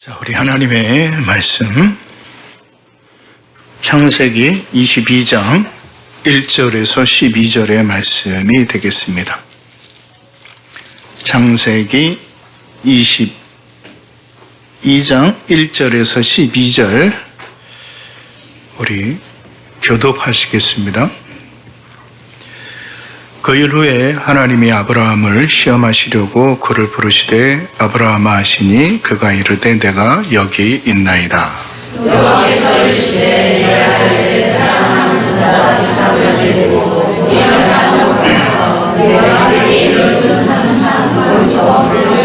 자, 우리 하나님의 말씀 창세기 22장 1절에서 12절의 말씀이 되겠습니다. 창세기 22장 1절에서 12절 우리 교독하시겠습니다. 그 일 후에 하나님이 아브라함을 시험하시려고 그를 부르시되 아브라함아 하시니 그가 이르되 내가 여기 있나이다. 여호와께서 이르시되 내 아들의 사랑하는 자 이삭을 데리고 네 아들에서 내 아들이 이르는 항상 거기서 그를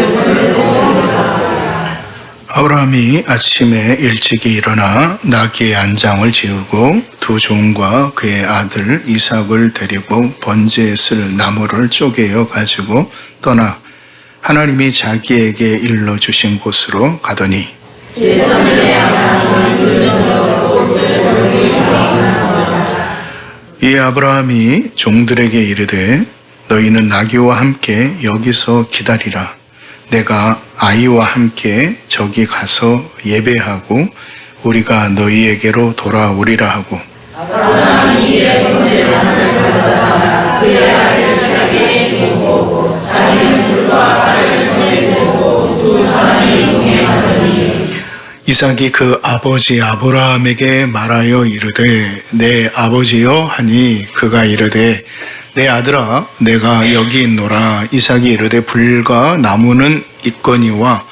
아브라함이 아침에 일찍이 일어나 나귀의 안장을 지우고 두 종과 그의 아들 이삭을 데리고 번제에 쓸 나무를 쪼개어 가지고 떠나 하나님이 자기에게 일러주신 곳으로 가더니 이 아브라함이 종들에게 이르되 너희는 나귀와 함께 여기서 기다리라. 내가 아이와 함께 저기 가서 예배하고 우리가 너희에게로 돌아오리라 하고 아브라함이 이에 번제단을 가져다가 그의 아들 이삭에게 지우고 자기는 불과 칼을 손에 들고 두 사람이 동행하더니 이삭이 그 아버지 아브라함에게 말하여 이르되 내 아버지여 하니 그가 이르되 내 아들아 내가 여기 있노라. 이삭이 이르되 불과 나무는 있거니와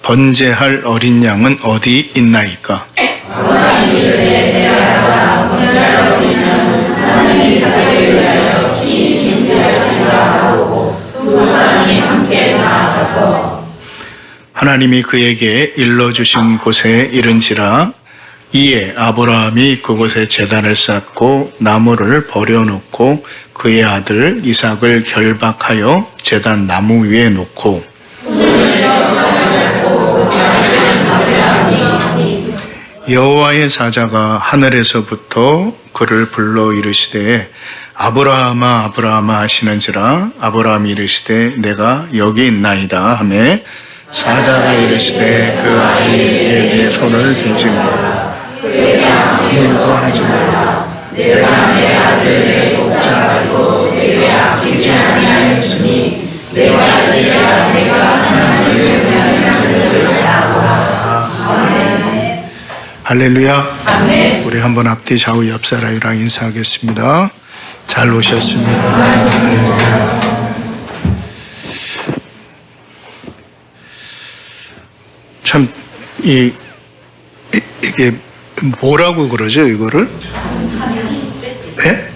번제할 어린 양은 어디 있나이까. 아브라함이 이르되 내 아들아 번제할 어린 양은 하나님이 자기를 위하여 친히 준비하시리라 하고 두 사람이 함께 나아가서 하나님이 그에게 일러주신 곳에 이른지라. 이에 아브라함이 그곳에 제단을 쌓고 나무를 버려놓고 그의 아들 이삭을 결박하여 제단 나무 위에 놓고 여호와의 사자가 하늘에서부터 그를 불러 이르시되 아브라함아 아브라함아 하시는지라. 아브라함이 이르시되 내가 여기 있나이다 하며 사자가 이르시되 그 아이에게 내 손을 대지 말라. 아무 일도 하지 말라. 내가 내 아들 내 독자라도 내게 아끼지 아니하였으니 내가 이제야 내가 하나님을 위하여 줄 알고 아멘. 할렐루야. 아멘. 우리 한번 앞뒤 좌우 옆 사람이랑 인사하겠습니다. 잘 오셨습니다. 할렐루야. 참 이게 뭐라고 그러죠, 이거를? 예?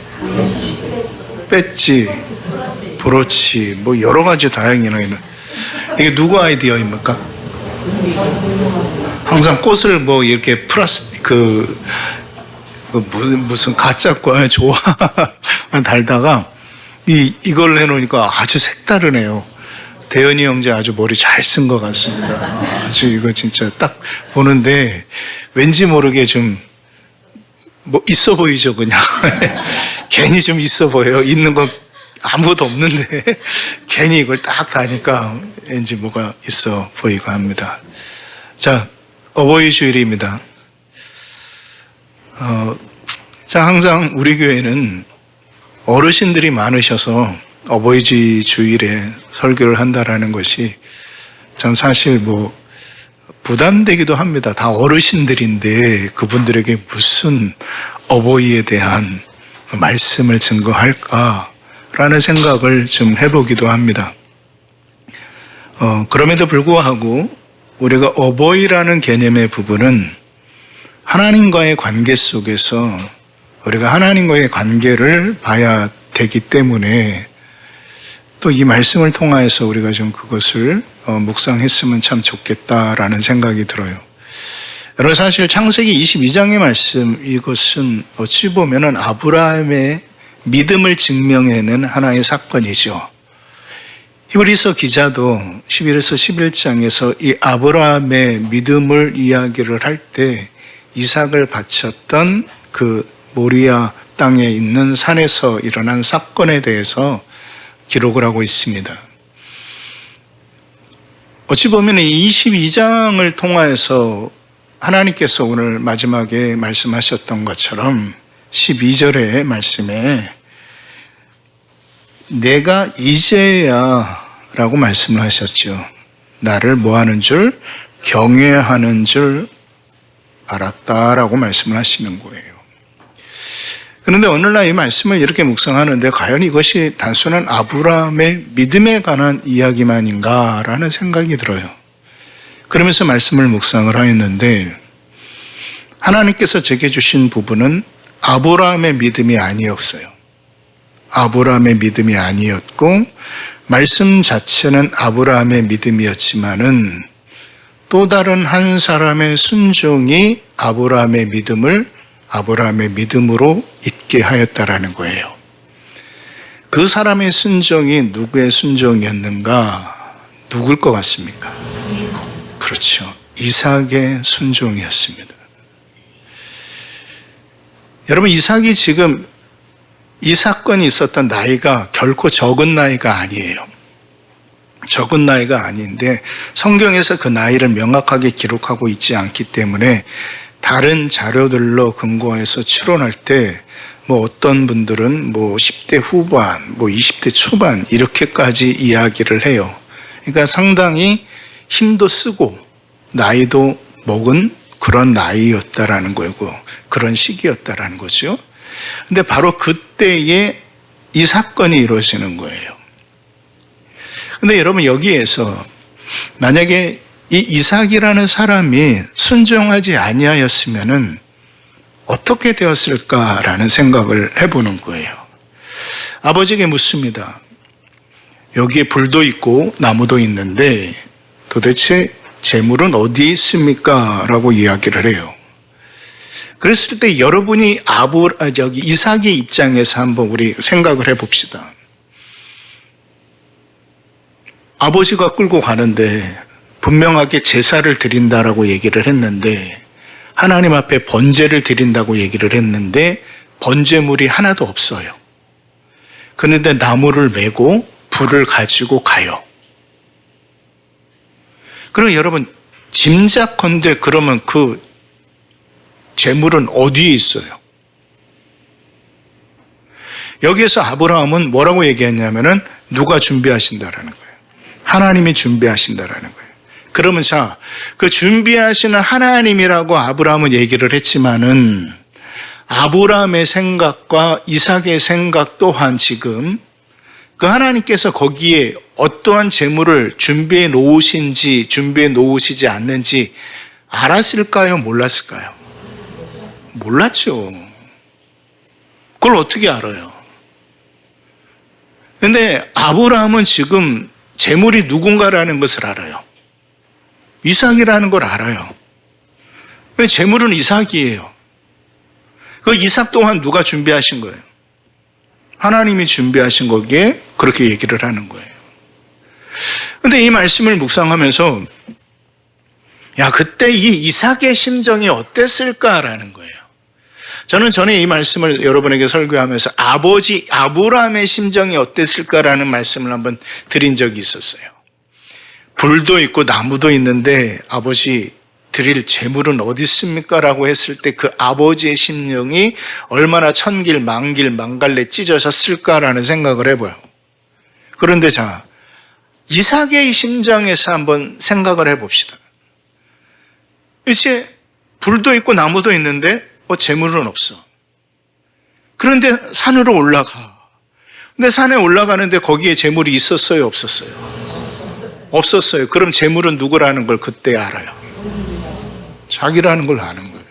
배지, 브로치, 뭐 여러 가지 다양이나 있는. 이게 누구 아이디어입니까? 항상 꽃을 뭐 이렇게 무슨 가짜 거에 좋아 달다가 이걸 해놓으니까 아주 색다르네요. 대현이 형제 아주 머리 잘 쓴 것 같습니다. 아주 이거 진짜 딱 보는데 왠지 모르게 좀 뭐 있어 보이죠, 그냥. 괜히 좀 있어 보여요. 있는 건 아무것도 없는데 괜히 이걸 딱 다니까 왠지 뭐가 있어 보이고 합니다. 자, 어버이 주일입니다. 자, 항상 우리 교회는 어르신들이 많으셔서 어버이 주일에 설교를 한다라는 것이 참 사실 뭐 부담되기도 합니다. 다 어르신들인데 그분들에게 무슨 어버이에 대한 말씀을 증거할까라는 생각을 좀 해보기도 합니다. 그럼에도 불구하고 우리가 어버이라는 개념의 부분은 하나님과의 관계 속에서 우리가 하나님과의 관계를 봐야 되기 때문에 또 이 말씀을 통하여서 우리가 좀 그것을 묵상했으면 참 좋겠다라는 생각이 들어요. 여러분, 사실 창세기 22장의 말씀, 이것은 어찌 보면은 아브라함의 믿음을 증명해낸 하나의 사건이죠. 히브리서 기자도 11에서 11장에서 이 아브라함의 믿음을 이야기를 할 때 이삭을 바쳤던 그 모리아 땅에 있는 산에서 일어난 사건에 대해서 기록을 하고 있습니다. 어찌 보면 이 22장을 통하여서 하나님께서 오늘 마지막에 말씀하셨던 것처럼 12절의 말씀에 내가 이제야 라고 말씀을 하셨죠. 나를 뭐하는 줄? 경외하는 줄 알았다라고 말씀을 하시는 거예요. 그런데 오늘날 이 말씀을 이렇게 묵상하는데 과연 이것이 단순한 아브라함의 믿음에 관한 이야기만인가라는 생각이 들어요. 그러면서 말씀을 묵상을 하였는데 하나님께서 제게 주신 부분은 아브라함의 믿음이 아니었어요. 아브라함의 믿음이 아니었고 말씀 자체는 아브라함의 믿음이었지만은 또 다른 한 사람의 순종이 아브라함의 믿음을 아브라함의 믿음으로 있게 하였다라는 거예요. 그 사람의 순종이 누구의 순종이었는가? 누굴 것 같습니까? 그렇죠. 이삭의 순종이었습니다. 여러분, 이삭이 지금 이 사건이 있었던 나이가 결코 적은 나이가 아니에요. 적은 나이가 아닌데 성경에서 그 나이를 명확하게 기록하고 있지 않기 때문에 다른 자료들로 근거해서 추론할 때 어떤 분들은 10대 후반, 20대 초반 이렇게까지 이야기를 해요. 그러니까 상당히 힘도 쓰고 나이도 먹은 그런 나이였다라는 거고 그런 시기였다라는 거죠. 근데 바로 그때에 이 사건이 이루어지는 거예요. 근데 여러분 여기에서 만약에 이 이삭이라는 사람이 순종하지 아니하였으면은 어떻게 되었을까라는 생각을 해보는 거예요. 아버지에게 묻습니다. 여기에 불도 있고 나무도 있는데 도대체 재물은 어디 있습니까? 라고 이야기를 해요. 그랬을 때 여러분이 이삭의 입장에서 한번 우리 생각을 해봅시다. 아버지가 끌고 가는데 분명하게 제사를 드린다라고 얘기를 했는데 하나님 앞에 번제를 드린다고 얘기를 했는데 번제물이 하나도 없어요. 그런데 나무를 메고 불을 가지고 가요. 그럼 여러분 짐작컨대 그러면 그 재물은 어디에 있어요? 여기에서 아브라함은 뭐라고 얘기했냐면은 누가 준비하신다라는 거예요. 하나님이 준비하신다라는 거예요. 그러면 그 준비하시는 하나님이라고 아브라함은 얘기를 했지만은 아브라함의 생각과 이삭의 생각 또한 지금 그 하나님께서 거기에 어떠한 재물을 준비해 놓으신지 준비해 놓으시지 않는지 알았을까요? 몰랐을까요? 몰랐죠. 그걸 어떻게 알아요? 근데 아브라함은 지금 재물이 누군가라는 것을 알아요. 이삭이라는 걸 알아요. 왜 재물은 이삭이에요? 그 이삭 또한 누가 준비하신 거예요? 하나님이 준비하신 거기에 그렇게 얘기를 하는 거예요. 근데 이 말씀을 묵상하면서 그때 이 이삭의 심정이 어땠을까라는 거예요. 저는 전에 이 말씀을 여러분에게 설교하면서 아버지 아브라함의 심정이 어땠을까라는 말씀을 한번 드린 적이 있었어요. 불도 있고 나무도 있는데 아버지 드릴 재물은 어디 있습니까? 라고 했을 때 그 아버지의 심령이 얼마나 천길 만길 만갈래 찢어졌을까라는 생각을 해봐요. 그런데 이삭의 심정에서 한번 생각을 해봅시다. 이제 불도 있고 나무도 있는데 재물은 없어. 그런데 산으로 올라가. 근데 산에 올라가는데 거기에 재물이 있었어요? 없었어요? 없었어요. 그럼 재물은 누구라는 걸 그때 알아요. 자기라는 걸 아는 거예요.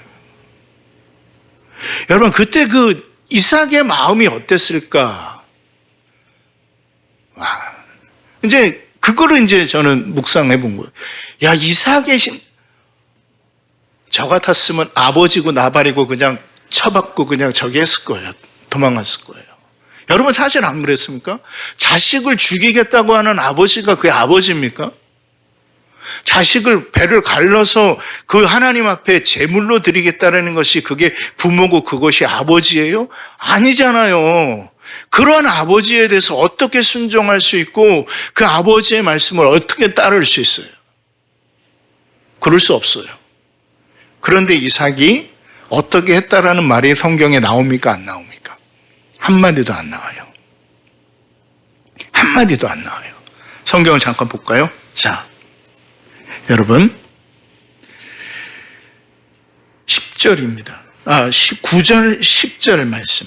여러분 그때 그 이삭의 마음이 어땠을까? 이제 그거를 이제 저는 묵상해 본 거예요. 이삭의 저 같았으면 아버지고 나발이고 그냥 쳐박고 그냥 저기 했을 거예요. 도망갔을 거예요. 여러분 사실 안 그랬습니까? 자식을 죽이겠다고 하는 아버지가 그게 아버지입니까? 자식을 배를 갈라서 그 하나님 앞에 제물로 드리겠다는 것이 그게 부모고 그것이 아버지예요? 아니잖아요. 그러한 아버지에 대해서 어떻게 순종할 수 있고 그 아버지의 말씀을 어떻게 따를 수 있어요? 그럴 수 없어요. 그런데 이삭이 어떻게 했다라는 말이 성경에 나옵니까? 안 나옵니까? 한마디도 안 나와요. 한마디도 안 나와요. 성경을 잠깐 볼까요? 자, 여러분 10절입니다. 9절 10절 말씀.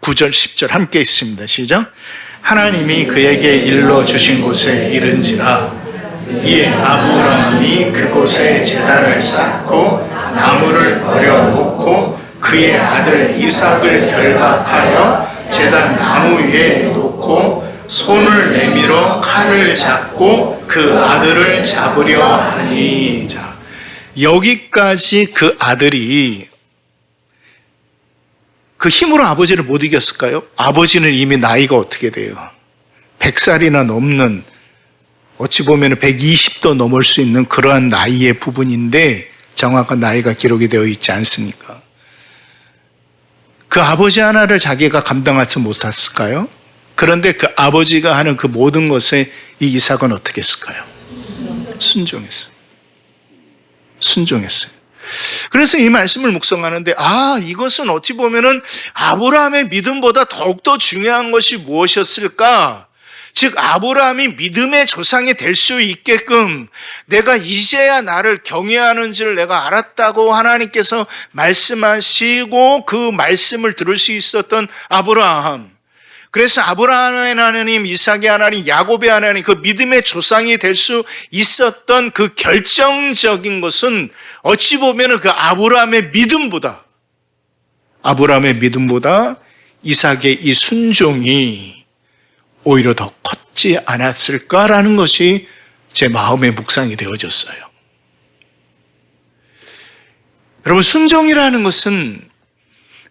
9절 10절 함께 있습니다. 시작. 하나님이 그에게 일러 주신 곳에 이른지라 이에 아브라함이 그곳에 제단을 쌓고 나무를 버려놓고 그의 아들 이삭을 결박하여 제단 나무 위에 놓고 손을 내밀어 칼을 잡고 그 아들을 잡으려 하니. 자, 여기까지 그 아들이 그 힘으로 아버지를 못 이겼을까요? 아버지는 이미 나이가 어떻게 돼요? 100살이나 넘는, 어찌 보면 120도 넘을 수 있는 그러한 나이의 부분인데 정확한 나이가 기록이 되어 있지 않습니까? 그 아버지 하나를 자기가 감당하지 못했을까요? 그런데 그 아버지가 하는 그 모든 것에 이 이삭은 어떻게 했을까요? 순종했어요. 순종했어요. 그래서 이 말씀을 묵상하는데, 이것은 어찌 보면은 아브라함의 믿음보다 더욱더 중요한 것이 무엇이었을까? 즉, 아브라함이 믿음의 조상이 될 수 있게끔 내가 이제야 나를 경외하는지를 내가 알았다고 하나님께서 말씀하시고 그 말씀을 들을 수 있었던 아브라함. 그래서 아브라함의 하나님, 이삭의 하나님, 야곱의 하나님, 그 믿음의 조상이 될 수 있었던 그 결정적인 것은 어찌 보면 그 아브라함의 믿음보다 이삭의 이 순종이 오히려 더 컸지 않았을까라는 것이 제 마음의 묵상이 되어졌어요. 여러분, 순종이라는 것은,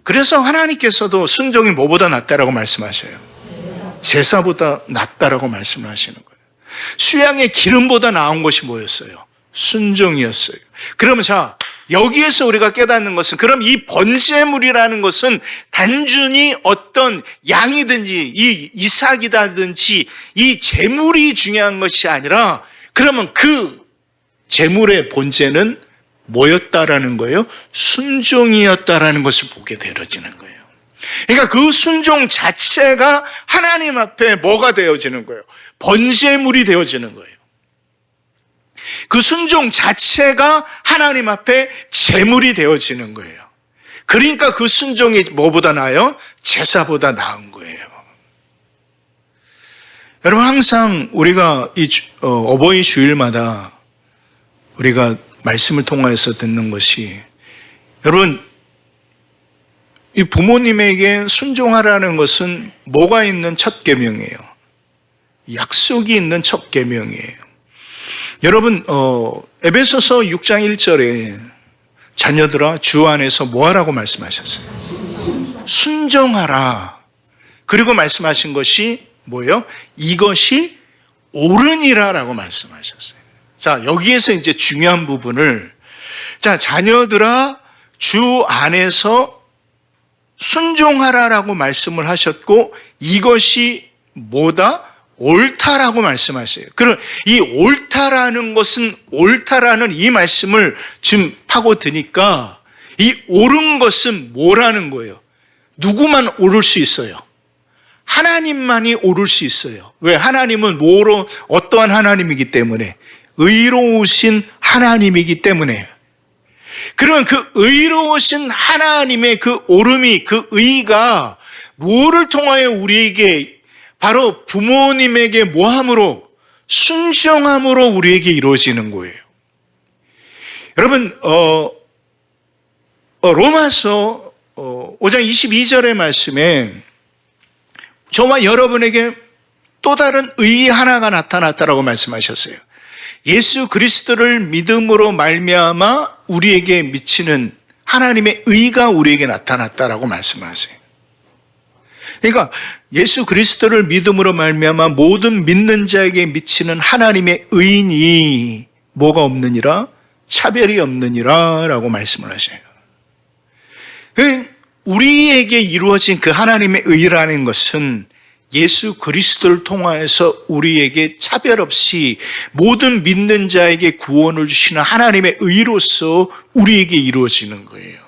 그래서 하나님께서도 순종이 뭐보다 낫다라고 말씀하셔요? 제사보다 낫다라고 말씀을 하시는 거예요. 수양의 기름보다 나은 것이 뭐였어요? 순종이었어요. 그러면 자, 여기에서 우리가 깨닫는 것은, 그럼 이 번제물이라는 것은 단순히 어떤 양이든지 이 이삭이다든지 이 제물이 중요한 것이 아니라, 그러면 그 제물의 본체는 뭐였다라는 거예요? 순종이었다라는 것을 보게 되어지는 거예요. 그러니까 그 순종 자체가 하나님 앞에 뭐가 되어지는 거예요? 번제물이 되어지는 거예요. 그 순종 자체가 하나님 앞에 제물이 되어지는 거예요. 그러니까 그 순종이 뭐보다 나아요? 제사보다 나은 거예요. 여러분, 항상 우리가 이 어버이 주일마다 우리가 말씀을 통하여서 듣는 것이, 여러분, 이 부모님에게 순종하라는 것은 뭐가 있는 첫 계명이에요? 약속이 있는 첫 계명이에요. 여러분, 에베소서 6장 1절에 자녀들아 주 안에서 뭐하라고 말씀하셨어요? 순종하라. 그리고 말씀하신 것이 뭐예요? 이것이 옳으니라라고 말씀하셨어요. 자, 여기에서 이제 중요한 부분을, 자, 자녀들아 주 안에서 순종하라라고 말씀을 하셨고, 이것이 뭐다? 옳다라고 말씀하세요. 그럼 이 옳다라는 것은, 옳다라는 이 말씀을 지금 파고드니까 이 옳은 것은 뭐라는 거예요? 누구만 옳을 수 있어요? 하나님만이 옳을 수 있어요. 왜? 하나님은 어떠한 하나님이기 때문에? 의로우신 하나님이기 때문에. 그러면 그 의로우신 하나님의 그 옳음이, 그 의가 뭐를 통하여 우리에게, 바로 부모님에게 뭐함으로? 순종함으로 우리에게 이루어지는 거예요. 여러분, 로마서 5장 22절의 말씀에 저와 여러분에게 또 다른 의 하나가 나타났다라고 말씀하셨어요. 예수 그리스도를 믿음으로 말미암아 우리에게 미치는 하나님의 의가 우리에게 나타났다라고 말씀하세요. 그러니까 예수 그리스도를 믿음으로 말미암아 모든 믿는 자에게 미치는 하나님의 의인이 뭐가 없느니라? 차별이 없느니라 라고 말씀을 하셔요. 우리에게 이루어진 그 하나님의 의라는 것은 예수 그리스도를 통하여서 우리에게 차별 없이 모든 믿는 자에게 구원을 주시는 하나님의 의로서 우리에게 이루어지는 거예요.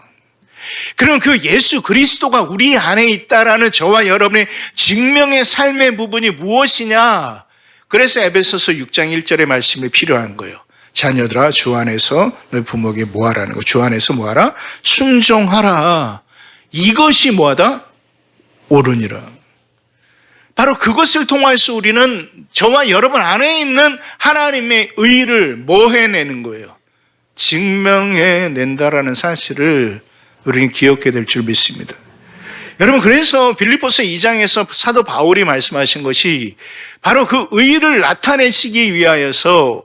그럼 그 예수 그리스도가 우리 안에 있다라는 저와 여러분의 증명의 삶의 부분이 무엇이냐? 그래서 에베소서 6장 1절의 말씀이 필요한 거예요. 자녀들아 주 안에서 너희 부모에게 뭐하라는 거. 주 안에서 뭐하라? 순종하라. 이것이 뭐하다? 옳으니라. 바로 그것을 통해서 우리는 저와 여러분 안에 있는 하나님의 의를 뭐 해내는 거예요? 증명해낸다라는 사실을 우리는 기억해야 될 줄 믿습니다. 여러분, 그래서 빌립보서 2장에서 사도 바울이 말씀하신 것이 바로 그 의를 나타내시기 위하여서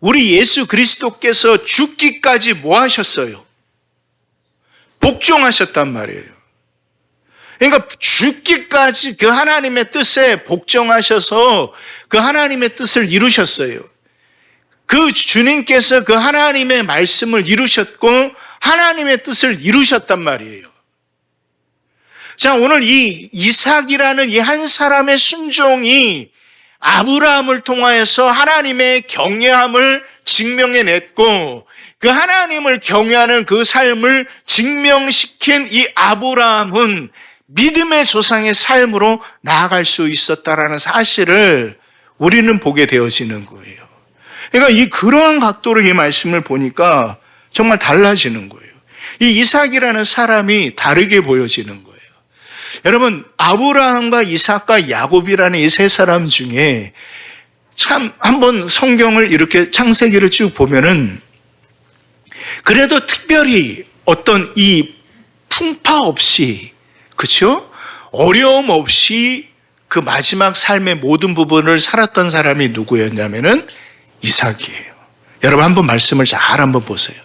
우리 예수 그리스도께서 죽기까지 뭐 하셨어요? 복종하셨단 말이에요. 그러니까 죽기까지 그 하나님의 뜻에 복종하셔서 그 하나님의 뜻을 이루셨어요. 그 주님께서 그 하나님의 말씀을 이루셨고 하나님의 뜻을 이루셨단 말이에요. 자, 오늘 이 이삭이라는 이 한 사람의 순종이 아브라함을 통하여서 하나님의 경외함을 증명해냈고 그 하나님을 경외하는 그 삶을 증명시킨 이 아브라함은 믿음의 조상의 삶으로 나아갈 수 있었다라는 사실을 우리는 보게 되어지는 거예요. 그러니까 그러한 각도로 이 말씀을 보니까 정말 달라지는 거예요. 이 이삭이라는 사람이 다르게 보여지는 거예요. 여러분, 아브라함과 이삭과 야곱이라는 이 세 사람 중에 참 한번 성경을 이렇게 창세기를 쭉 보면은 그래도 특별히 어떤 이 풍파 없이, 그렇죠? 어려움 없이 그 마지막 삶의 모든 부분을 살았던 사람이 누구였냐면은 이삭이에요. 여러분 한번 말씀을 잘 한번 보세요.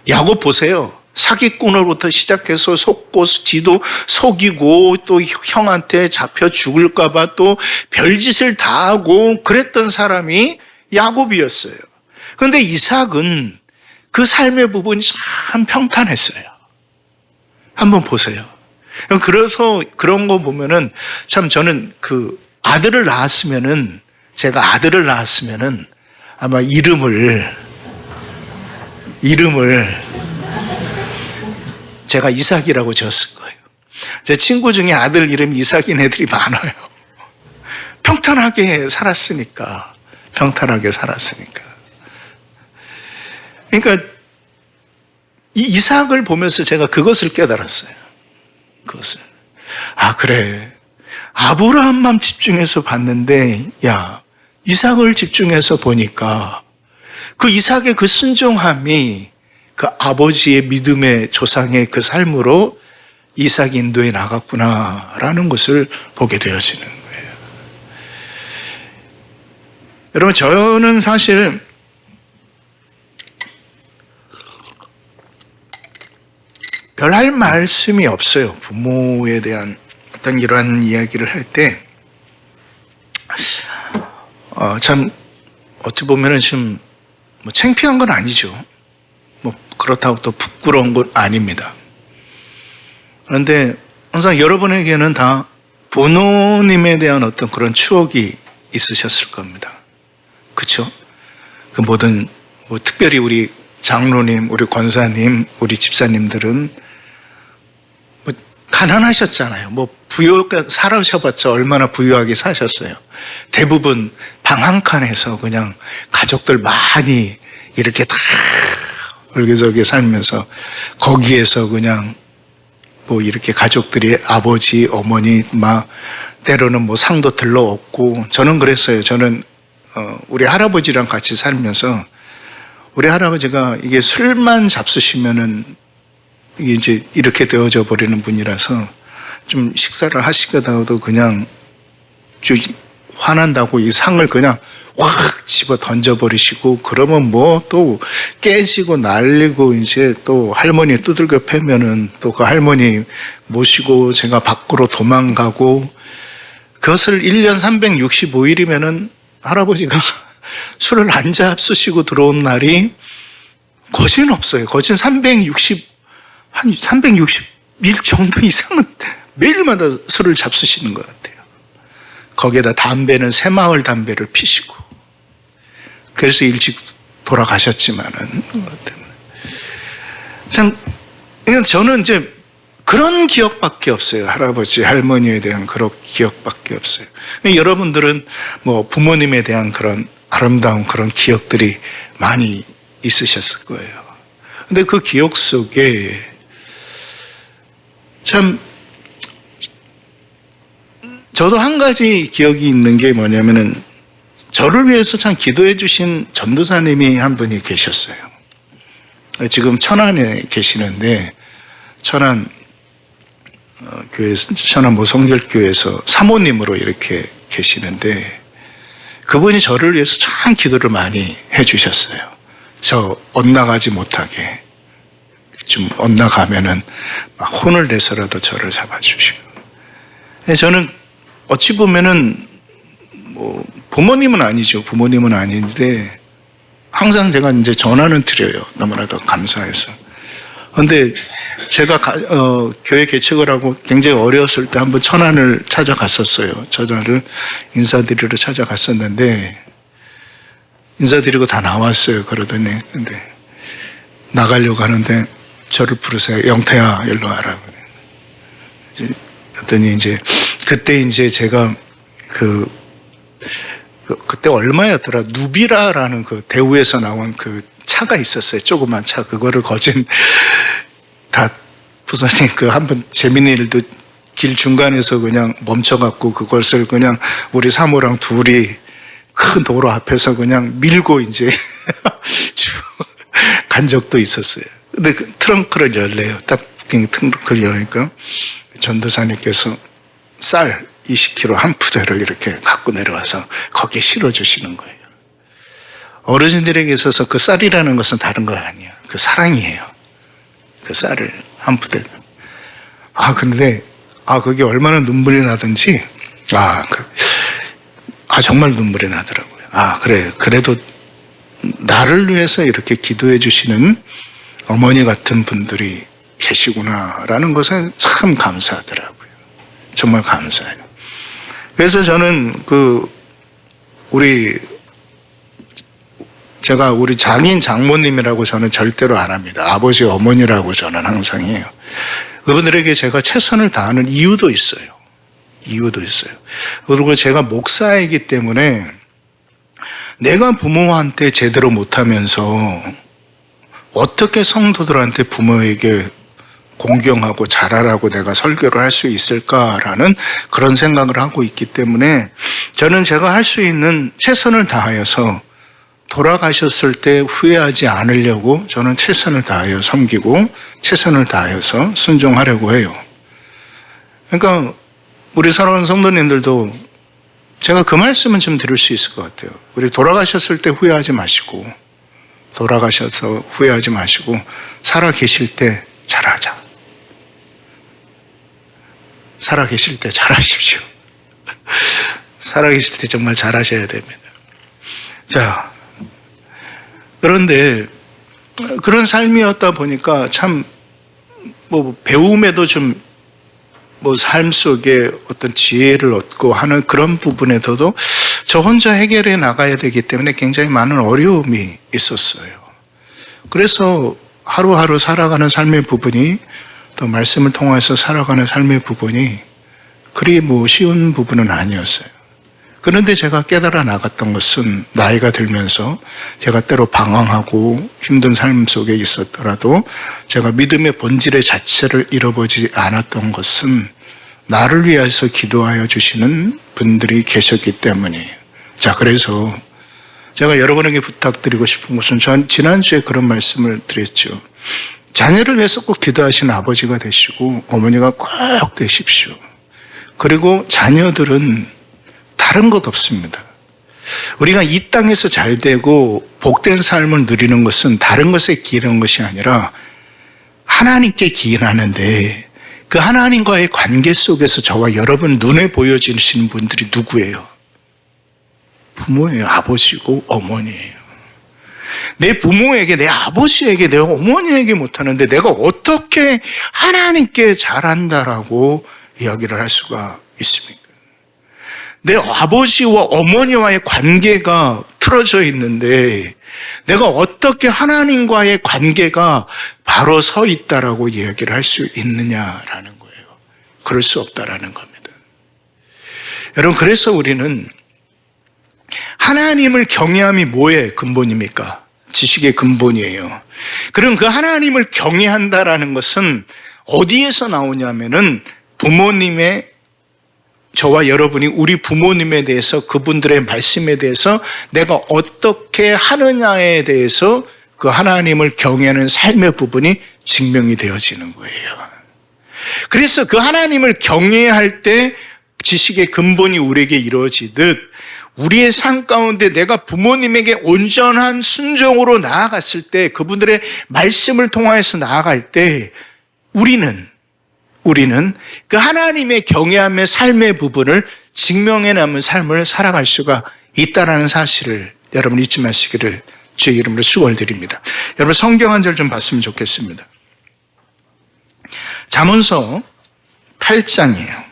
야곱 보세요. 사기꾼으로부터 시작해서 속고 지도 속이고 또 형한테 잡혀 죽을까 봐 또 별짓을 다 하고 그랬던 사람이 야곱이었어요. 그런데 이삭은 그 삶의 부분이 참 평탄했어요. 한번 보세요. 그래서 그런 거 보면은 참 저는 그 아들을 낳았으면은 제가 아들을 낳았으면은 아마 이름을 제가 이삭이라고 지었을 거예요. 제 친구 중에 아들 이름이 이삭인 애들이 많아요. 평탄하게 살았으니까. 그러니까 이 이삭을 보면서 제가 그것을 깨달았어요. 그것을. 아, 그래. 아브라함만 집중해서 봤는데, 야, 이삭을 집중해서 보니까 그 이삭의 그 순종함이 그 아버지의 믿음의 조상의 그 삶으로 이삭이 인도에 나갔구나라는 것을 보게 되어지는 거예요. 여러분, 저는 사실 별 할 말씀이 없어요. 부모에 대한 어떤 이러한 이야기를 할 때, 참, 어떻게 보면은 좀, 창피한 건 아니죠. 그렇다고 또 부끄러운 건 아닙니다. 그런데 항상 여러분에게는 다 부모님에 대한 어떤 그런 추억이 있으셨을 겁니다. 그렇죠? 그 모든, 특별히 우리 장로님, 우리 권사님, 우리 집사님들은 가난하셨잖아요. 부유하게 살아셔봤자 얼마나 부유하게 사셨어요. 대부분 방 한 칸에서 그냥 가족들 많이 이렇게 다 얼개저개 살면서 거기에서 그냥 이렇게 가족들이 아버지, 어머니 막 때로는 상도 들러 얻고 저는 그랬어요. 저는 우리 할아버지랑 같이 살면서 우리 할아버지가 이게 술만 잡수시면은 이게 이제 이렇게 되어져 버리는 분이라서 좀 식사를 하시다가도 그냥 좀 화난다고 이 상을 그냥 확 집어 던져버리시고 그러면 또 깨지고 날리고 이제 또 할머니 두들겨 패면은 또 그 할머니 모시고 제가 밖으로 도망가고 그것을 1년 365일이면은 할아버지가 술을 안 잡수시고 들어온 날이 거진 없어요. 거진 360일 정도 이상은 매일마다 술을 잡수시는 것 같아요. 거기에다 담배는 새마을 담배를 피시고, 그래서 일찍 돌아가셨지만은, 참, 그냥 저는 이제 그런 기억밖에 없어요. 할아버지, 할머니에 대한 그런 기억밖에 없어요. 여러분들은 뭐 부모님에 대한 그런 아름다운 그런 기억들이 많이 있으셨을 거예요. 근데 그 기억 속에 참, 저도 한 가지 기억이 있는 게 뭐냐면은, 저를 위해서 참 기도해 주신 전도사님이 한 분이 계셨어요. 지금 천안에 계시는데, 천안 교회, 천안 모성결교회에서 사모님으로 이렇게 계시는데, 그분이 저를 위해서 참 기도를 많이 해 주셨어요. 저 엇나가지 못하게, 좀 엇나가면은 막 혼을 내서라도 저를 잡아주시고. 저는 어찌 보면은 뭐 부모님은 아니죠. 부모님은 아닌데 항상 제가 이제 전화는 드려요. 너무나도 감사해서. 근데 제가 교회 개척을 하고 굉장히 어려웠을 때 한번 천안을 찾아갔었어요. 전화를 인사드리러 찾아갔었는데 인사드리고 다 나왔어요. 그러더니 근데 나가려고 하는데 저를 부르세요. 영태야, 일로 와라. 그랬더니 이제 그때 이제 제가 그때 얼마였더라? 누비라라는 그 대우에서 나온 그 차가 있었어요. 조그만 차. 그거를 거진 다 부사님 그 한번 재밌는 일도 길 중간에서 그냥 멈춰갖고 그것을 그냥 우리 사모랑 둘이 큰 도로 앞에서 그냥 밀고 이제 간 적도 있었어요. 근데 그 트렁크를 열래요. 딱 트렁크를 열으니까 전도사님께서 쌀 20kg 한 푸대를 이렇게 갖고 내려와서 거기에 실어주시는 거예요. 어르신들에게 있어서 그 쌀이라는 것은 다른 거 아니에요. 그 사랑이에요. 그 쌀을 한 푸대. 근데, 그게 얼마나 눈물이 나든지, 정말 눈물이 나더라고요. 그래. 그래도 나를 위해서 이렇게 기도해 주시는 어머니 같은 분들이 계시구나라는 것에 참 감사하더라고요. 정말 감사해요. 그래서 저는 제가 우리 장인 장모님이라고 저는 절대로 안 합니다. 아버지, 어머니라고 저는 항상 해요. 그분들에게 제가 최선을 다하는 이유도 있어요. 그리고 제가 목사이기 때문에 내가 부모한테 제대로 못하면서 어떻게 성도들한테 부모에게 공경하고 잘하라고 내가 설교를 할 수 있을까라는 그런 생각을 하고 있기 때문에 저는 제가 할 수 있는 최선을 다하여서 돌아가셨을 때 후회하지 않으려고 저는 최선을 다하여 섬기고 최선을 다하여서 순종하려고 해요. 그러니까 우리 사랑하는 성도님들도 제가 그 말씀은 좀 드릴 수 있을 것 같아요. 우리 돌아가셨을 때 후회하지 마시고 돌아가셔서 후회하지 마시고 살아 계실 때 잘하자. 살아 계실 때 잘하십시오. 살아 계실 때 정말 잘하셔야 됩니다. 자, 그런데 그런 삶이었다 보니까 참 배움에도 좀 삶 속에 어떤 지혜를 얻고 하는 그런 부분에서도 저 혼자 해결해 나가야 되기 때문에 굉장히 많은 어려움이 있었어요. 그래서 하루하루 살아가는 삶의 부분이 또 말씀을 통해서 살아가는 삶의 부분이 그리 쉬운 부분은 아니었어요. 그런데 제가 깨달아 나갔던 것은 나이가 들면서 제가 때로 방황하고 힘든 삶 속에 있었더라도 제가 믿음의 본질의 자체를 잃어버리지 않았던 것은 나를 위해서 기도하여 주시는 분들이 계셨기 때문이에요. 자, 그래서 제가 여러분에게 부탁드리고 싶은 것은 전 지난주에 그런 말씀을 드렸죠. 자녀를 위해서 꼭 기도하시는 아버지가 되시고 어머니가 꼭 되십시오. 그리고 자녀들은 다른 것 없습니다. 우리가 이 땅에서 잘 되고 복된 삶을 누리는 것은 다른 것에 기인한 것이 아니라 하나님께 기인하는데 그 하나님과의 관계 속에서 저와 여러분 눈에 보여지시는 분들이 누구예요? 부모예요. 아버지고 어머니예요. 내 부모에게, 내 아버지에게, 내 어머니에게 못하는데 내가 어떻게 하나님께 잘한다라고 이야기를 할 수가 있습니까? 내 아버지와 어머니와의 관계가 틀어져 있는데 내가 어떻게 하나님과의 관계가 바로 서 있다라고 이야기를 할 수 있느냐라는 거예요. 그럴 수 없다라는 겁니다. 여러분, 그래서 우리는 하나님을 경외함이 뭐의 근본입니까? 지식의 근본이에요. 그럼 그 하나님을 경외한다라는 것은 어디에서 나오냐면은 부모님의, 저와 여러분이 우리 부모님에 대해서, 그분들의 말씀에 대해서 내가 어떻게 하느냐에 대해서 그 하나님을 경외하는 삶의 부분이 증명이 되어지는 거예요. 그래서 그 하나님을 경외할 때 지식의 근본이 우리에게 이루어지듯 우리의 삶 가운데 내가 부모님에게 온전한 순종으로 나아갔을 때, 그분들의 말씀을 통하여서 나아갈 때 우리는 그 하나님의 경외함의 삶의 부분을 증명해 남은 삶을 살아갈 수가 있다는 사실을 여러분 잊지 마시기를 주의 이름으로 축원드립니다. 여러분, 성경 한 절 좀 봤으면 좋겠습니다. 잠언서 8장이에요.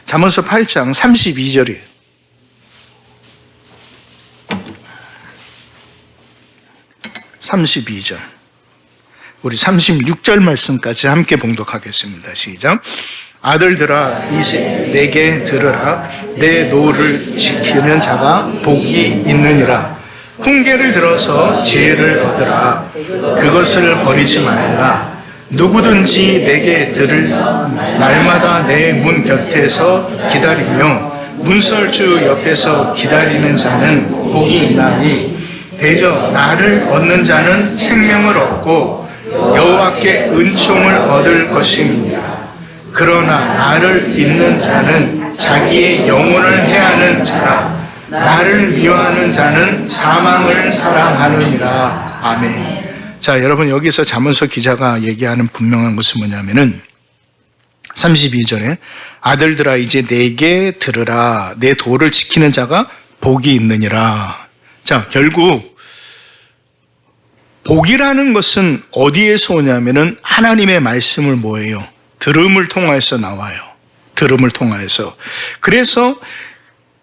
잠언서 8장 32절이에요. 우리 36절 말씀까지 함께 봉독하겠습니다. 시작. 아들들아, 이제 내게 들으라. 내 노를 지키는 자가 복이 있느니라. 훈계를 들어서 지혜를 얻으라. 그것을 버리지 말라. 누구든지 내게 들을 날마다 내 문 곁에서 기다리며 문설주 옆에서 기다리는 자는 복이 있나니, 대저 나를 얻는 자는 생명을 얻고 여호와께 은총을 얻을 것임이니라. 그러나 나를 잊는 자는 자기의 영혼을 해하는 자라. 나를 미워하는 자는 사망을 사랑하느니라. 아멘. 자, 여러분, 여기서 잠언서 기자가 얘기하는 분명한 것은 뭐냐면은 32절에 아들들아, 이제 내게 들으라. 내 도를 지키는 자가 복이 있느니라. 자, 결국 복이라는 것은 어디에서 오냐면은 하나님의 말씀을 뭐예요? 들음을 통하여서 나와요. 들음을 통하여서. 그래서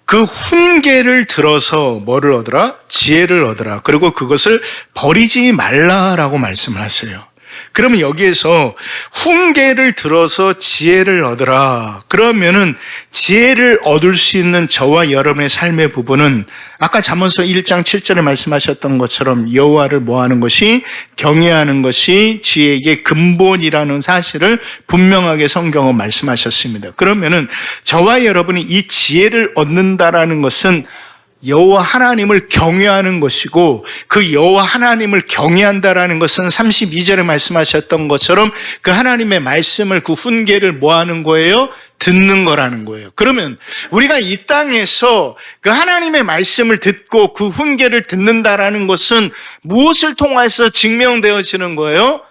그 훈계를 들어서 뭐를 얻으라? 지혜를 얻으라. 그리고 그것을 버리지 말라라고 말씀을 하세요. 그러면 여기에서 훈계를 들어서 지혜를 얻으라. 그러면은 지혜를 얻을 수 있는 저와 여러분의 삶의 부분은 아까 잠언서 1장 7절에 말씀하셨던 것처럼 여호와를 뭐하는 것이, 경외하는 것이 지혜의 근본이라는 사실을 분명하게 성경은 말씀하셨습니다. 그러면은 저와 여러분이 이 지혜를 얻는다라는 것은 여호와 하나님을 경외하는 것이고, 그 여호와 하나님을 경외한다라는 것은 32절에 말씀하셨던 것처럼 그 하나님의 말씀을, 그 훈계를 뭐 하는 거예요? 듣는 거라는 거예요. 그러면 우리가 이 땅에서 그 하나님의 말씀을 듣고 그 훈계를 듣는다라는 것은 무엇을 통해서 증명되어지는 거예요?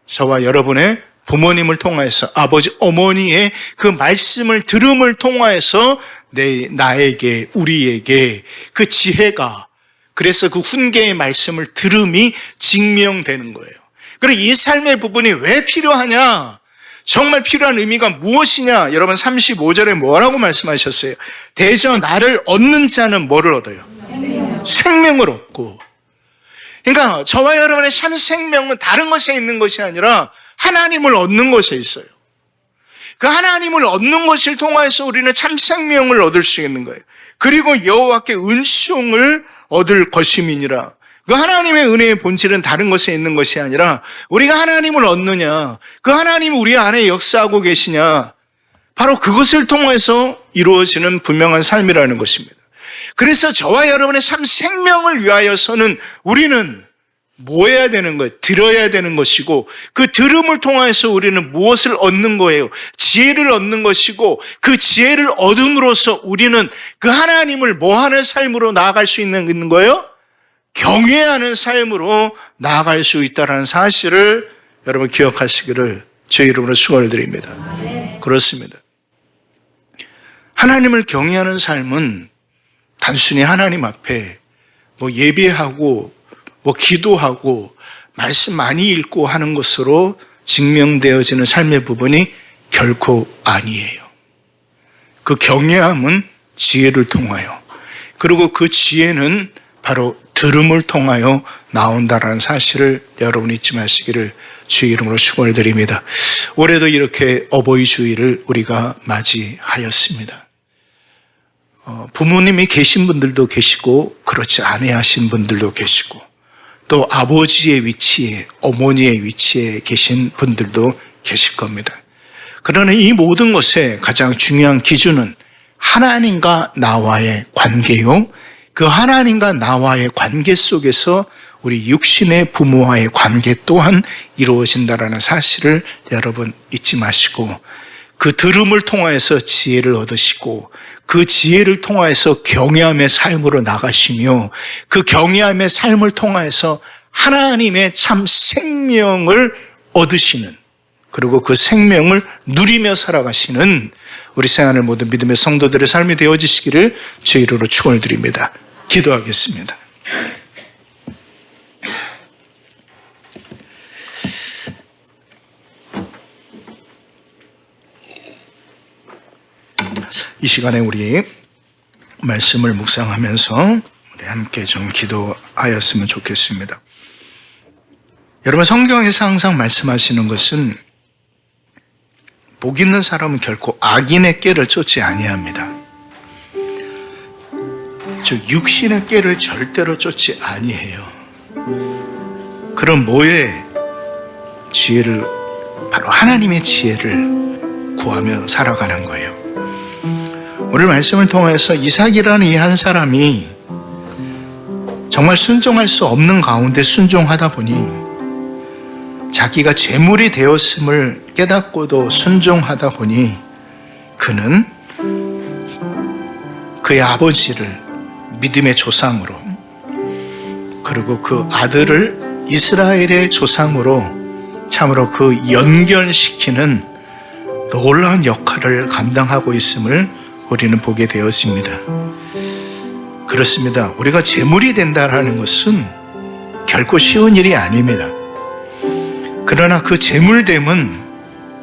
저와 여러분의 부모님을 통해서, 아버지, 어머니의 그 말씀을 들음을 통해서 나에게, 우리에게 그 지혜가, 그래서 그 훈계의 말씀을 들음이 증명되는 거예요. 그리고 이 삶의 부분이 왜 필요하냐? 정말 필요한 의미가 무엇이냐? 여러분 35절에 뭐라고 말씀하셨어요? 대저 나를 얻는 자는 뭐를 얻어요? 생명을 얻고. 그러니까 저와 여러분의 참 생명은 다른 것에 있는 것이 아니라 하나님을 얻는 것에 있어요. 그 하나님을 얻는 것을 통해서 우리는 참 생명을 얻을 수 있는 거예요. 그리고 여호와께 은총을 얻을 것임이니라. 그 하나님의 은혜의 본질은 다른 것에 있는 것이 아니라 우리가 하나님을 얻느냐, 그 하나님이 우리 안에 역사하고 계시냐, 바로 그것을 통해서 이루어지는 분명한 삶이라는 것입니다. 그래서 저와 여러분의 참 생명을 위하여서는 우리는 뭐 해야 되는 거예요? 들어야 되는 것이고, 그 들음을 통해서 우리는 무엇을 얻는 거예요? 지혜를 얻는 것이고, 그 지혜를 얻음으로써 우리는 그 하나님을 뭐 하는 삶으로 나아갈 수 있는 거예요? 경외하는 삶으로 나아갈 수 있다는 사실을 여러분 기억하시기를 주의 이름으로 축원을 드립니다. 그렇습니다. 하나님을 경외하는 삶은 단순히 하나님 앞에 뭐 예배하고 뭐 기도하고 말씀 많이 읽고 하는 것으로 증명되어지는 삶의 부분이 결코 아니에요. 그 경외함은 지혜를 통하여, 그리고 그 지혜는 바로 들음을 통하여 나온다라는 사실을 여러분 잊지 마시기를 주의 이름으로 축원을 드립니다. 올해도 이렇게 어버이 주일을 우리가 맞이하였습니다. 부모님이 계신 분들도 계시고 그렇지 아니하신 분들도 계시고 또 아버지의 위치에, 어머니의 위치에 계신 분들도 계실 겁니다. 그러나 이 모든 것의 가장 중요한 기준은 하나님과 나와의 관계요, 그 하나님과 나와의 관계 속에서 우리 육신의 부모와의 관계 또한 이루어진다는 사실을 여러분 잊지 마시고, 그 들음을 통하여서 지혜를 얻으시고 그 지혜를 통하여서 경외함의 삶으로 나가시며 그 경외함의 삶을 통하여서 하나님의 참 생명을 얻으시는, 그리고 그 생명을 누리며 살아가시는 우리 생활을 모든 믿음의 성도들의 삶이 되어지시기를 주의 이름으로 축원을 드립니다. 기도하겠습니다. 이 시간에 우리 말씀을 묵상하면서 우리 함께 좀 기도하였으면 좋겠습니다. 여러분, 성경에서 항상 말씀하시는 것은 복 있는 사람은 결코 악인의 꾀를 쫓지 아니합니다. 즉 육신의 꾀를 절대로 쫓지 아니해요. 그럼 뭐의 지혜를, 바로 하나님의 지혜를 구하며 살아가는 거예요. 오늘 말씀을 통해서 이삭이라는 이 한 사람이 정말 순종할 수 없는 가운데 순종하다 보니, 자기가 재물이 되었음을 깨닫고도 순종하다 보니 그는 그의 아버지를 믿음의 조상으로, 그리고 그 아들을 이스라엘의 조상으로 참으로 그 연결시키는 놀라운 역할을 감당하고 있음을 우리는 보게 되었습니다. 그렇습니다. 우리가 재물이 된다는 것은 결코 쉬운 일이 아닙니다. 그러나 그 재물됨은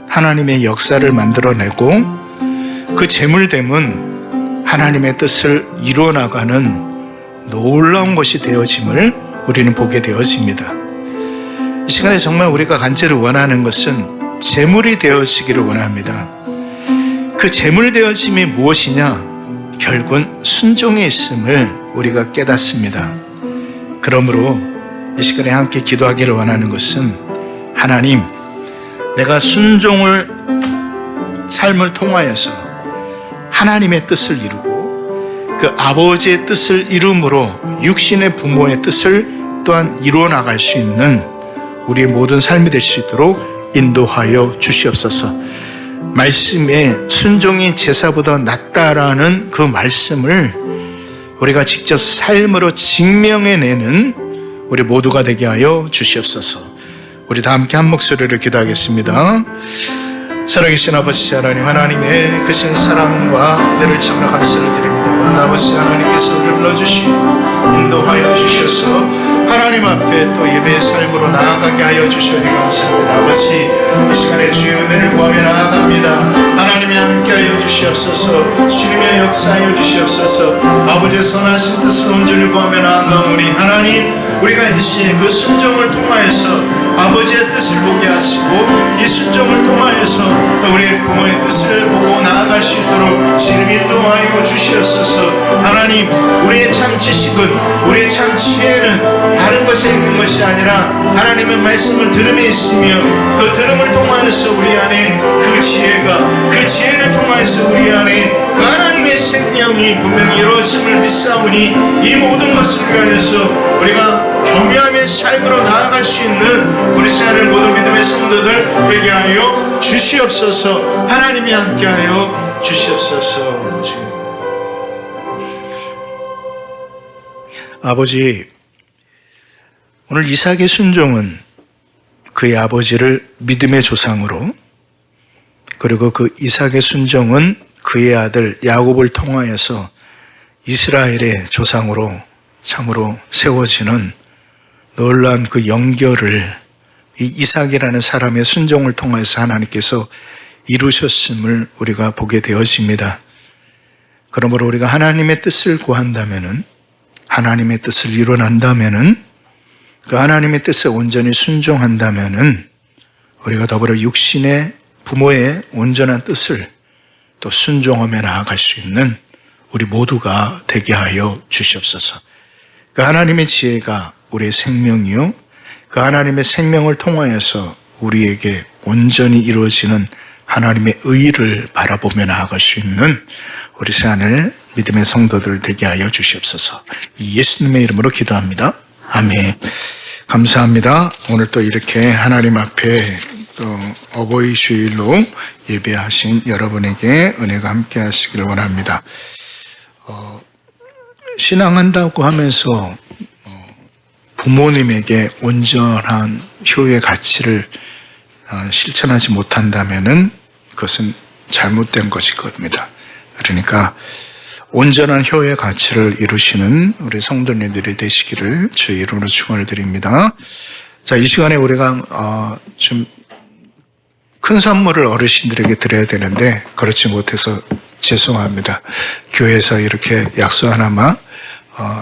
하나님의 역사를 만들어내고 그 재물됨은 하나님의 뜻을 이루어나가는 놀라운 것이 되어짐을 우리는 보게 되어집니다. 이 시간에 정말 우리가 간절히 원하는 것은 재물이 되어지기를 원합니다. 그 재물 되어짐이 무엇이냐? 결국은 순종에 있음을 우리가 깨닫습니다. 그러므로 이 시간에 함께 기도하기를 원하는 것은, 하나님, 내가 순종을 삶을 통하여서 하나님의 뜻을 이루고 그 아버지의 뜻을 이룸으로 육신의 부모의 뜻을 또한 이루어 나갈 수 있는 우리의 모든 삶이 될 수 있도록 인도하여 주시옵소서. 말씀에 순종이 제사보다 낫다라는 그 말씀을 우리가 직접 삶으로 증명해내는 우리 모두가 되게 하여 주시옵소서. 우리 다 함께 한 목소리를 기도하겠습니다. 살아계신 아버지 하나님, 하나님의 크신 사랑과 은혜를 참으로 감사를 드립니다. 오늘 아버지 하나님께서 우리를 불러주시고 인도하여 주셔서 하나님 앞에 또 예배의 삶으로 나아가게 하여 주시오니 감사합니다. 아버지, 이 시간에 주의 은혜를 구하며 나아갑니다. 하나님이 함께하여 주시옵소서. 주님의 역사하여 주시옵소서. 아버지의 선하신 뜻을 온전히 구하며 나아가오니 하나님, 우리가 이 시에 그 순종을 통하여서 아버지의 뜻을 보게 하시고 이 순종을 통하여서 또 우리의 부모의 뜻을 보고 나아갈 수 있도록 지금 인도하여 주시옵소서. 하나님, 우리의 참 지식은, 우리의 참 지혜는 다른 것에 있는 것이 아니라 하나님의 말씀을 들음에 있으며 그 들음을 통하여서 우리 안에 그 지혜가, 그 지혜를 통하여서 우리 안에 그 하나님의 생명이 분명히 이루어짐을 믿사오니 이 모든 것을 위하여서 우리가 경외함의 삶으로 나아갈 수 있는 우리 시간을 모든 믿음의 성도들 되게 하여 주시옵소서. 하나님이 함께하여 주시옵소서. 아버지, 오늘 이삭의 순종은 그의 아버지를 믿음의 조상으로, 그리고 그 이삭의 순종은 그의 아들 야곱을 통하여서 이스라엘의 조상으로 참으로 세워지는 놀라운 그 연결을 이 이삭이라는 사람의 순종을 통해서 하나님께서 이루셨음을 우리가 보게 되어집니다. 그러므로 우리가 하나님의 뜻을 구한다면은, 하나님의 뜻을 이뤄낸다면은, 그 하나님의 뜻에 온전히 순종한다면은 우리가 더불어 육신의 부모의 온전한 뜻을 또 순종하며 나아갈 수 있는 우리 모두가 되게 하여 주시옵소서. 그 하나님의 지혜가 우리의 생명이요, 그 하나님의 생명을 통하여서 우리에게 온전히 이루어지는 하나님의 의를 바라보며 나아갈 수 있는 우리 새하늘 믿음의 성도들 되게 하여 주시옵소서. 이 예수님의 이름으로 기도합니다. 아멘. 감사합니다. 오늘 또 이렇게 하나님 앞에 또 어버이 주일로 예배하신 여러분에게 은혜가 함께 하시기를 원합니다. 신앙한다고 하면서 부모님에게 온전한 효의 가치를 실천하지 못한다면은 그것은 잘못된 것일 겁니다. 그러니까 온전한 효의 가치를 이루시는 우리 성도님들이 되시기를 주의 이름으로 축원을 드립니다. 자, 이 시간에 우리가 좀 큰 선물을 어르신들에게 드려야 되는데 그렇지 못해서 죄송합니다. 교회에서 이렇게 약수 하나만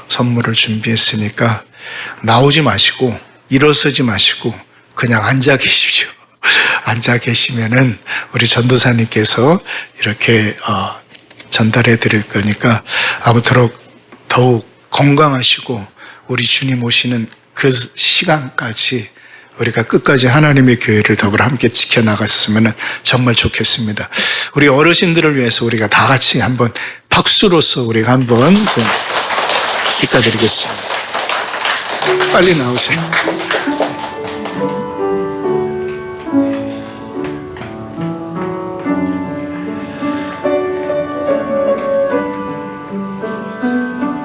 선물을 준비했으니까 나오지 마시고 일어서지 마시고 그냥 앉아 계십시오. 앉아 계시면은 우리 전도사님께서 이렇게 전달해 드릴 거니까 아무쪼록 더욱 건강하시고 우리 주님 오시는 그 시간까지 우리가 끝까지 하나님의 교회를 더불어 함께 지켜나갔으면 정말 좋겠습니다. 우리 어르신들을 위해서 우리가 다 같이 한번 박수로서 우리가 한번 좀 축하드리겠습니다. 빨리 나오세요.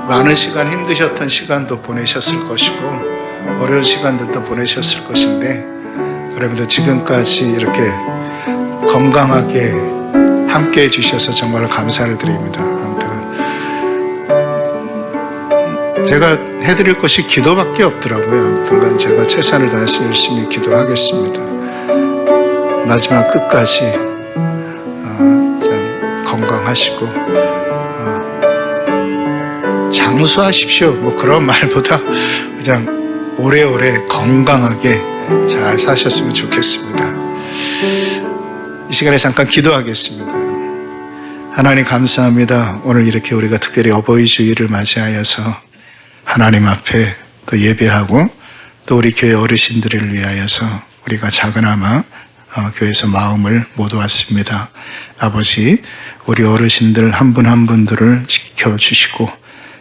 많은 시간 힘드셨던 시간도 보내셨을 것이고 어려운 시간들도 보내셨을 것인데 그럼에도 지금까지 이렇게 건강하게 함께 해주셔서 정말 감사를 드립니다. 제가 해드릴 것이 기도밖에 없더라고요. 아무튼 제가 최선을 다해서 열심히 기도하겠습니다. 마지막 끝까지 참 건강하시고 장수하십시오. 뭐 그런 말보다 그냥 오래오래 건강하게 잘 사셨으면 좋겠습니다. 이 시간에 잠깐 기도하겠습니다. 하나님 감사합니다. 오늘 이렇게 우리가 특별히 어버이 주일을 맞이하여서 하나님 앞에 또 예배하고 또 우리 교회 어르신들을 위하여서 우리가 작은아마 교회에서 마음을 모아왔습니다. 아버지, 우리 어르신들 한 분 한 분들을 지켜주시고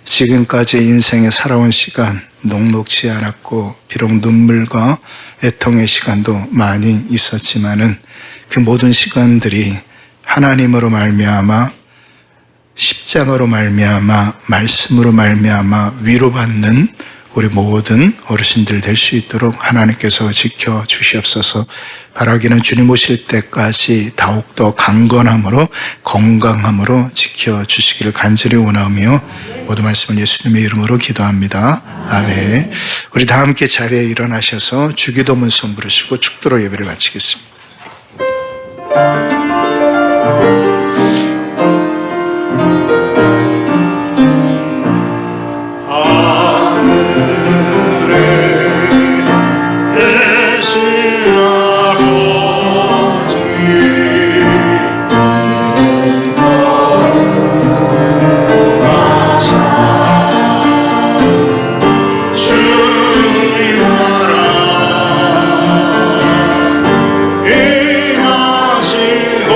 지금까지 인생에 살아온 시간 녹록지 않았고 비록 눈물과 애통의 시간도 많이 있었지만은 그 모든 시간들이 하나님으로 말미암아 십자가로 말미암아 말씀으로 말미암아 위로받는 우리 모든 어르신들 될 수 있도록 하나님께서 지켜주시옵소서. 바라기는 주님 오실 때까지 더욱더 강건함으로 건강함으로 지켜주시기를 간절히 원하며 모든 말씀을 예수님의 이름으로 기도합니다. 아멘. 우리 다 함께 자리에 일어나셔서 주기도문 송 부르시고 축도로 예배를 마치겠습니다. 임하시고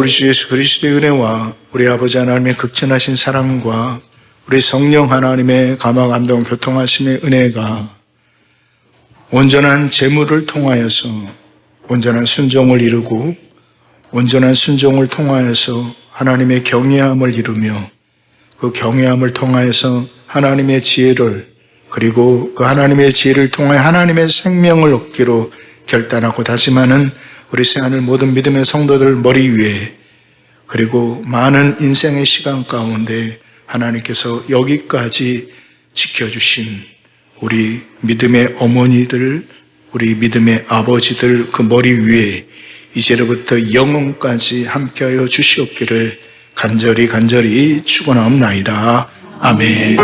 우리 주 예수 그리스도의 은혜와 우리 아버지 하나님의 극진하신 사랑과 우리 성령 하나님의 감화 감동 교통하심의 은혜가 온전한 재물을 통하여서 온전한 순종을 이루고 온전한 순종을 통하여서 하나님의 경외함을 이루며 그 경외함을 통하여서 하나님의 지혜를 그리고 그 하나님의 지혜를 통해 하나님의 생명을 얻기로 결단하고 다짐하는 우리 새하늘 모든 믿음의 성도들 머리 위에 그리고 많은 인생의 시간 가운데 하나님께서 여기까지 지켜주신 우리 믿음의 어머니들, 우리 믿음의 아버지들 그 머리 위에 이제로부터 영원까지 함께하여 주시옵기를 간절히 축원하옵나이다. 아멘.